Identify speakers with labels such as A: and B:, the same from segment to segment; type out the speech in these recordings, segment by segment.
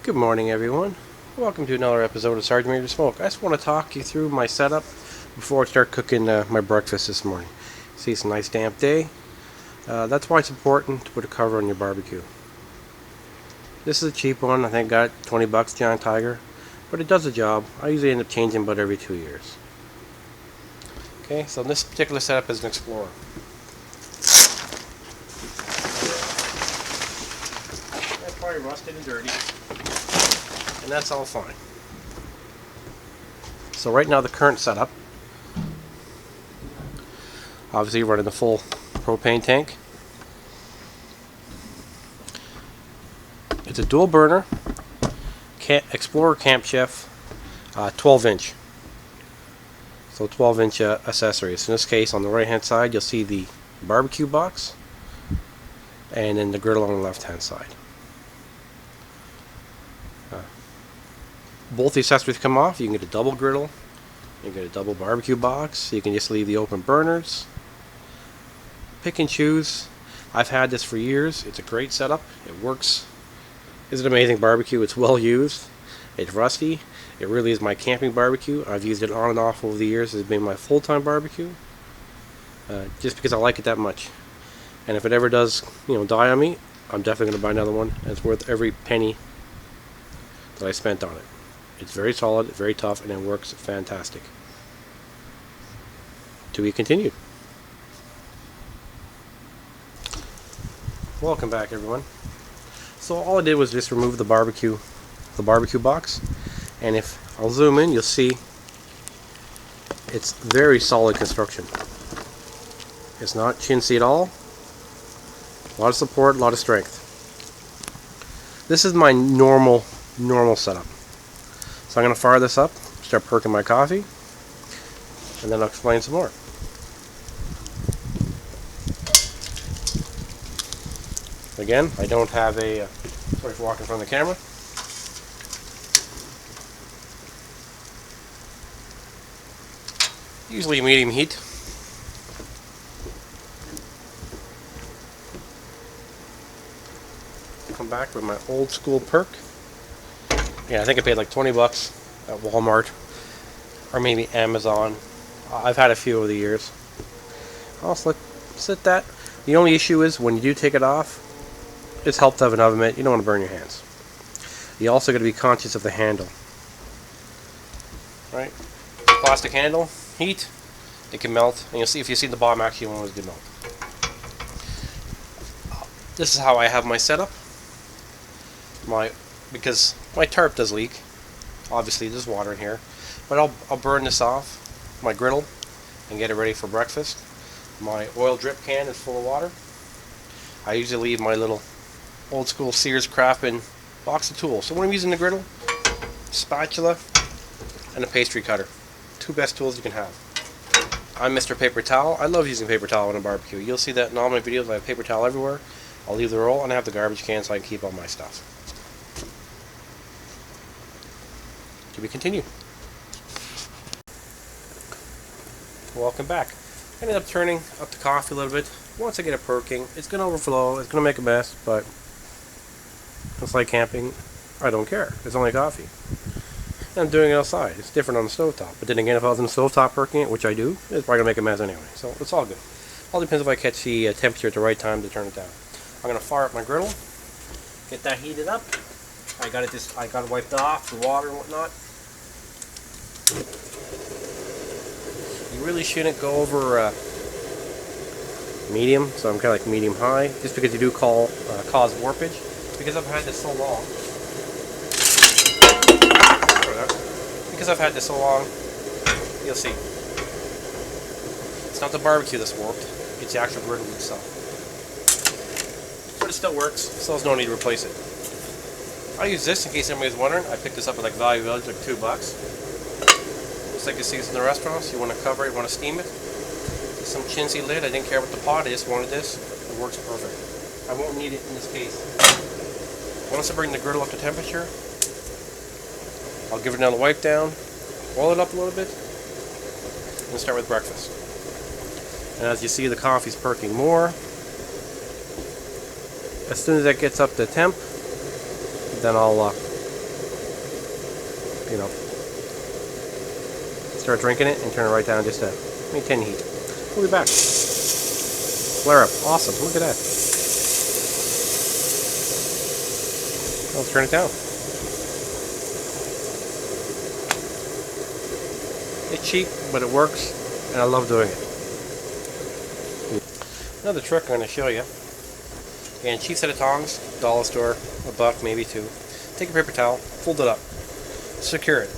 A: Good morning, everyone. Welcome to another episode of Sgt-Maj Smoke. I just want to talk you through my setup before I start cooking my breakfast this morning. See, it's a nice damp day. That's why it's important to put a cover on your barbecue. This is a cheap one. I think I got 20 bucks, Giant Tiger, but it does the job. I usually end up changing about every 2 years. Okay, so this particular setup is an Explorer. That's probably rusted and dirty, and that's all fine. So right now the current setup, obviously running the full propane tank. It's a dual burner Explorer Camp Chef 12 inch. So 12 inch accessories. In this case, on the right hand side you'll see the barbecue box, and then the griddle on the left hand side. Both the accessories come off. You can get a double griddle, you can get a double barbecue box, you can just leave the open burners. Pick and choose. I've had this for years. It's a great setup. It works. It's an amazing barbecue. It's well used. It's rusty. It really is my camping barbecue. I've used it on and off over the years. It's been my full-time barbecue, just because I like it that much. And if it ever does, die on me, I'm definitely going to buy another one. And it's worth every penny that I spent on it. It's very solid, very tough, and it works fantastic. To be continued. Welcome back, everyone. So all I did was just remove the barbecue box, and if I'll zoom in, you'll see it's very solid construction. It's not chintzy at all. A lot of support, a lot of strength. This is my normal setup. So I'm going to fire this up, start perking my coffee, and then I'll explain some more. Again, I don't have a, sorry for walking in front of the camera. Usually medium heat. Come back with my old school perk. Yeah, I think I paid like 20 bucks at Walmart or maybe Amazon. I've had a few over the years. I'll sit that. The only issue is when you do take it off, it's helped to have an oven mitt. You don't want to burn your hands. You also got to be conscious of the handle. Right? Plastic handle, heat, it can melt, and you'll see if you see the bottom actually won't always melt. This is how I have my setup. Because my tarp does leak. Obviously there's water in here, but I'll burn this off my griddle and get it ready for breakfast. My oil drip can is full of water. I usually leave my little old school Sears Craftsman box of tools. So when I'm using the griddle, spatula and a pastry cutter. Two best tools you can have. I'm Mr. Paper Towel. I love using paper towel on a barbecue. You'll see that in all my videos. I have paper towel everywhere. I'll leave the roll and I have the garbage can so I can keep all my stuff. To be continued. Welcome back. I ended up turning up the coffee a little bit. Once I get it perking, it's going to overflow. It's going to make a mess, but it's like camping. I don't care. It's only coffee. And I'm doing it outside. It's different on the stovetop. But then again, if I was on the stovetop perking it, which I do, it's probably going to make a mess anyway. So it's all good. All depends if I catch the temperature at the right time to turn it down. I'm going to fire up my griddle. Get that heated up. I got it wiped off, the water and whatnot. You really shouldn't go over medium, so I'm kind of like medium high, just because you do cause warpage. Because I've had this so long. You'll see. It's not the barbecue that's warped, it's the actual griddle itself. But it still works, so there's no need to replace it. I use this in case anybody's wondering. I picked this up at like Value Village, like $2. Just like you see this in the restaurants. You want to cover it, you want to steam it. Some chintzy lid. I didn't care what the pot. I just wanted this. It works perfect. I won't need it in this case. Once I bring the griddle up to temperature, I'll give it another wipe down, oil it up a little bit, and start with breakfast. And as you see, the coffee's perking more. As soon as that gets up to temp, then I'll you know, start drinking it and turn it right down just to maintain heat. We'll be back. Flare up. Awesome. Look at that. Let's turn it down. It's cheap, but it works, and I love doing it. Another trick I'm going to show you. Again, cheap set of tongs, dollar store, $1, maybe $2. Take a paper towel, fold it up, secure it.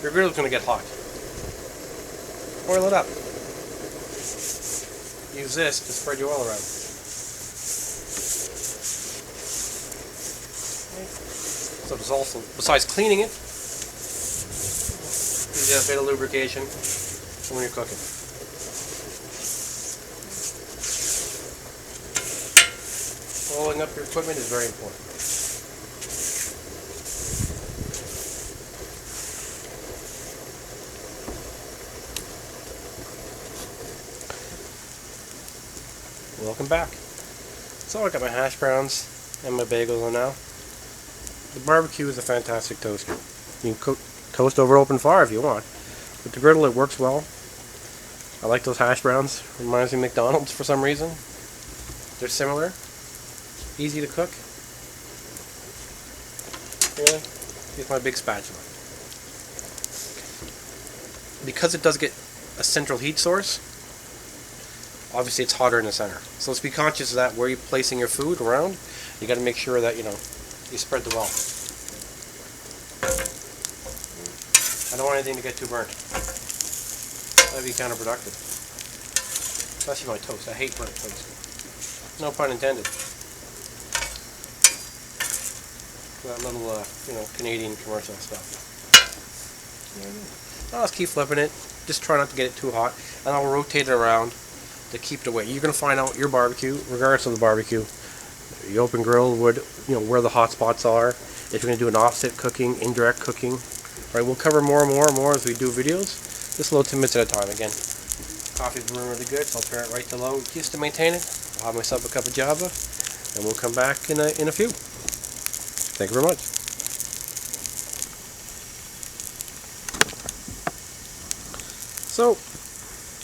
A: Your griddle's going to get hot. Oil it up. Use this to spread your oil around. So it's also, besides cleaning it, gives you a bit of lubrication when you're cooking. Oiling up your equipment is very important. Welcome back. So I got my hash browns and my bagels on now. The barbecue is a fantastic toaster. You can toast over open fire if you want. With the griddle it works well. I like those hash browns. Reminds me of McDonald's for some reason. They're similar. Easy to cook. Really? Here's my big spatula. Because it does get a central heat source, obviously it's hotter in the center. So let's be conscious of that. Where you're placing your food around, you got to make sure that, you know, you spread the well. I don't want anything to get too burnt. That'd be counterproductive. Especially my toast. I hate burnt toast. No pun intended. That little, you know, Canadian commercial stuff. I'll just keep flipping it. Just try not to get it too hot. And I'll rotate it around to keep it away. You're going to find out your barbecue, regardless of the barbecue, the open grill would, you know, where the hot spots are. If you're going to do an offset cooking, indirect cooking. Right, we'll cover more and more and more as we do videos. Just low 10 minutes at a time. Again, coffee's brewing really good, so I'll turn it right to low just to maintain it. I'll have myself a cup of Java, and we'll come back in a few. Thank you very much. So,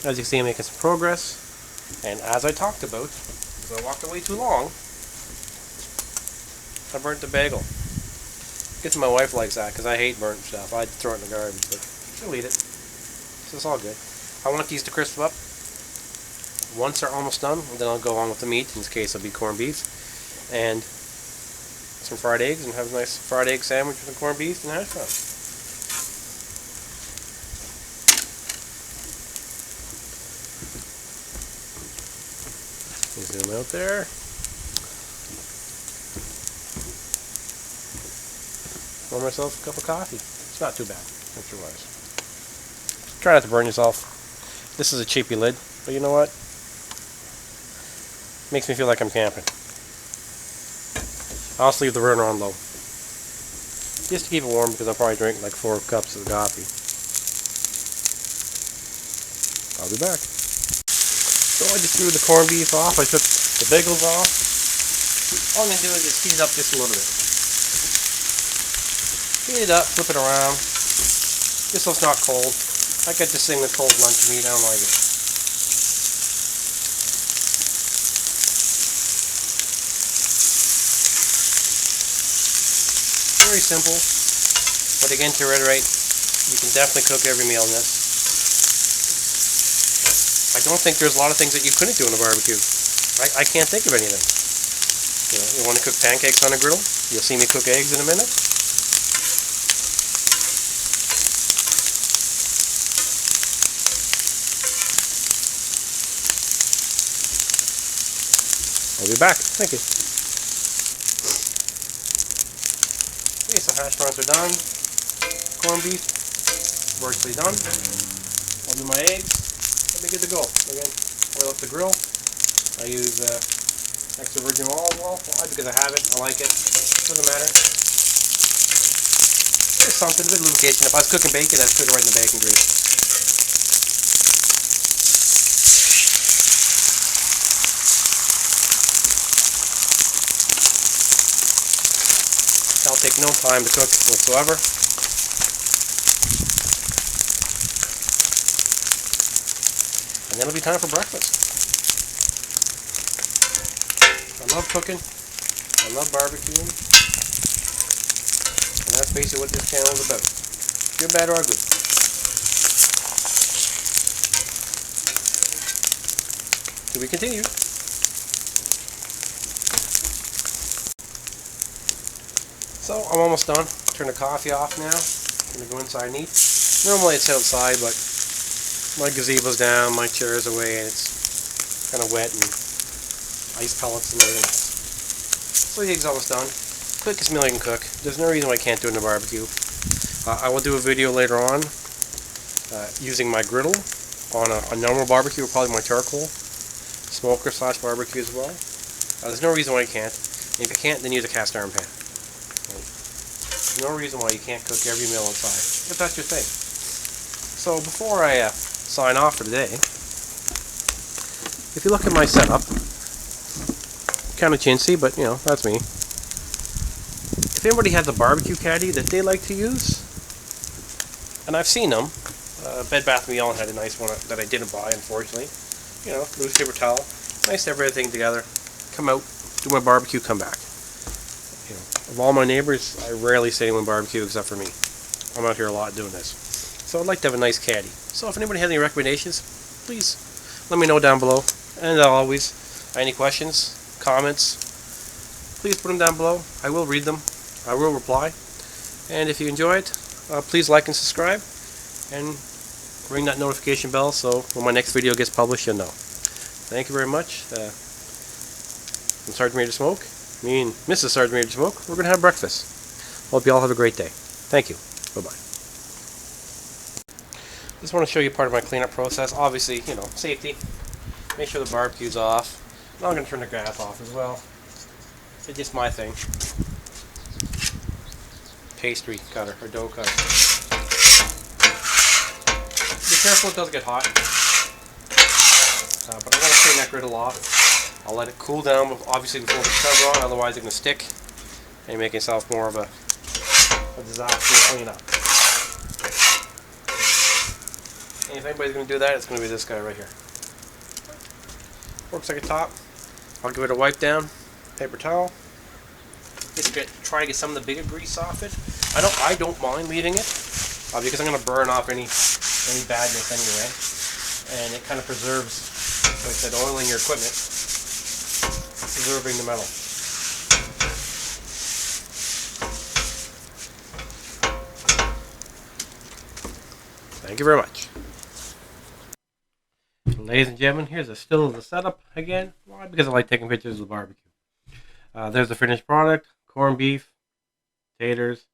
A: as you can see, I'm making some progress. And as I talked about, because I walked away too long, I burnt the bagel. I guess my wife likes that because I hate burnt stuff. I'd throw it in the garbage, but she'll eat it. So it's all good. I want these to crisp up. Once they're almost done, then I'll go on with the meat. In this case, it'll be corned beef and some fried eggs, and have a nice fried egg sandwich with the corned beef and hash browns. Zoom out there. Pour myself a cup of coffee. It's not too bad, temperature-wise. Try not to burn yourself. This is a cheapy lid, but you know what? Makes me feel like I'm camping. I'll just leave the burner on low. Just to keep it warm, because I'll probably drink like 4 cups of coffee. I'll be back. So I just threw the corned beef off. I took the bagels off. All I'm going to do is just heat it up just a little bit. Heat it up, flip it around. Just so it's not cold. I get this thing with cold lunch meat. I don't like it. Very simple. But again, to reiterate, you can definitely cook every meal in this. I don't think there's a lot of things that you couldn't do in a barbecue. I can't think of anything. You know, you want to cook pancakes on a griddle? You'll see me cook eggs in a minute. I'll be back. Thank you. Okay, so hash browns are done. Corned beef, virtually done. I'll do my eggs. I'll be good to go. Again, oil up the grill. I use extra virgin olive oil. Why? Because I have it. I like it. Doesn't matter. Just something, a bit of lubrication. If I was cooking bacon, I'd put it right in the bacon grease. That'll take no time to cook whatsoever. and then it'll be time for breakfast. I love cooking. I love barbecuing. And that's basically what this channel is about. Good, bad, or ugly. To be continued. So I'm almost done. Turn the coffee off now. I'm going to go inside and eat. Normally it's outside, but my gazebo's down, my chair is away, and it's kind of wet and ice pellets and everything else. So the egg's almost done. Quickest meal I can cook. There's no reason why I can't do it in the barbecue. I will do a video later on using my griddle on a normal barbecue, or probably my charcoal smoker / barbecue as well. There's no reason why you can't. And if you can't, then use a cast iron pan. No reason why you can't cook every meal inside, if that's your thing. So before I sign off for today, if you look at my setup, kind of chintzy, but you know, that's me. If anybody has a barbecue caddy that they like to use, and I've seen them, Bed Bath & Beyond had a nice one that I didn't buy, unfortunately. You know, loose paper towel, nice to have everything together. Come out, do my barbecue, come back. You know, of all my neighbors, I rarely see anyone barbecue except for me. I'm out here a lot doing this. So I'd like to have a nice caddy. So if anybody has any recommendations, please let me know down below. And as always, any questions, comments, please put them down below. I will read them. I will reply. And if you enjoy it, please like and subscribe. And ring that notification bell so when my next video gets published, you'll know. Thank you very much. I'm Sgt-Maj Smoke. Me and Mrs. Sgt-Maj Smoke, we're going to have breakfast. Hope you all have a great day. Thank you. Bye-bye. Just want to show you part of my cleanup process. Obviously, you know, safety. Make sure the barbecue's off. Now I'm going to turn the gas off as well. It's just my thing. Pastry cutter, or dough cutter. Be careful it doesn't get hot. But I'm going to clean that griddle off. I'll let it cool down, obviously, before the cover on, otherwise it's going to stick and make itself more of a disaster to clean up. And if anybody's going to do that, it's going to be this guy right here. Works like a top. I'll give it a wipe down, paper towel. Just try to get some of the bigger grease off it. I don't mind leaving it because I'm going to burn off any badness anyway, and it kind of preserves, like I said, oiling your equipment. Preserving the metal. Thank you very much. Ladies and gentlemen, here's a still of the setup again. Why? Because I like taking pictures of the barbecue. There's the finished product: corned beef, taters,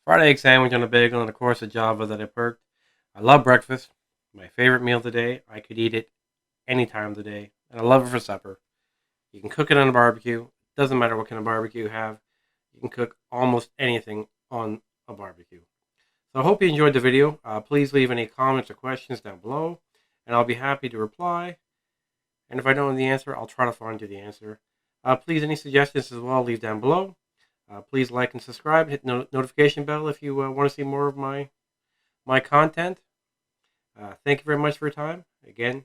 A: fried egg sandwich on a bagel, and of course a Java that I perked. I love breakfast. My favorite meal today. I could eat it any time of the day, and I love it for supper. You can cook it on a barbecue. Doesn't matter what kind of barbecue you have. You can cook almost anything on a barbecue. So I hope you enjoyed the video. Please leave any comments or questions down below, and I'll be happy to reply. And if I don't know the answer, I'll try to find you the answer. Please, any suggestions as well, leave down below. Please like and subscribe. Hit the notification bell if you want to see more of my content. Thank you very much for your time. Again,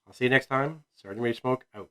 A: I'll see you next time. Sgt-Maj Smoke out.